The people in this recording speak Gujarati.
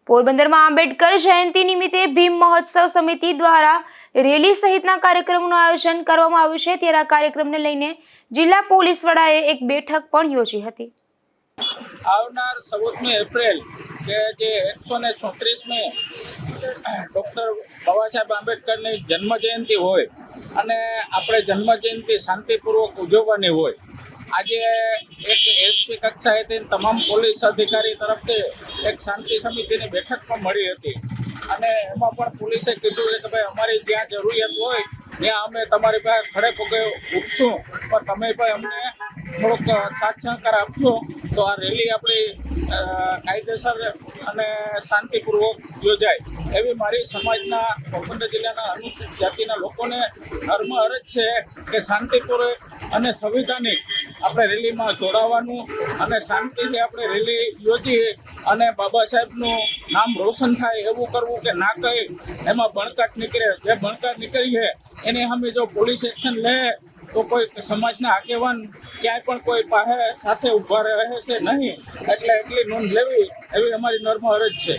પોરબંદરમાં આંબેડકર જયંતિ નિમિત્તે ભીમ મહોત્સવ સમિતિ દ્વારા રેલી સહિતના કાર્યક્રમનું આયોજન કરવામાં આવ્યું છે। ત્યારે આ કાર્યક્રમને લઈને જિલ્લા પોલીસ વડાએ એક બેઠક પણ યોજી હતી। આવનાર 14મી એપ્રિલ કે જે 136મી ડૉક્ટર બાબા સાહેબ આંબેડકરની જન્મજયંતિ હોય અને આપણે જન્મજયંતિ શાંતિપૂર્વક ઉજવવાની હોય, આજે એક એસપી કક્ષાએથી તમામ પોલીસ અધિકારી તરફથી એક શાંતિ સમિતિની બેઠક પણ મળી હતી અને એમાં પણ પોલીસે કીધું કે ભાઈ અમારી જ્યાં જરૂરિયાત હોય ત્યાં અમે તમારી પાસે ખડે પગે ઉઠશું, પણ તમે પણ અમને થોડોક સાથ સહકાર આપજો તો આ રેલી આપણી કાયદેસર અને શાંતિપૂર્વક યોજાય એવી મારી સમાજના પોરબંદર જિલ્લાના અનુસૂચિત જાતિના લોકોને અરજ છે કે શાંતિપૂર્વક અને સંવિધાનિક આપણે રેલીમાં જોડાવાનું અને શાંતિથી આપણે રેલી યોજી અને બાબા સાહેબનું નામ રોશન થાય એવું કરવું કે ના કહી એમાં બણકાટ નીકળે, જે બણકાટ નીકળી છે એની સામે જો પોલીસ એક્શન લે તો કોઈ સમાજના આગેવાન ક્યાંય પણ કોઈ પાસે સાથે ઊભા રહે છે નહીં, એટલે એટલી નોંધ લેવી એવી અમારી નર્મ અરજ છે।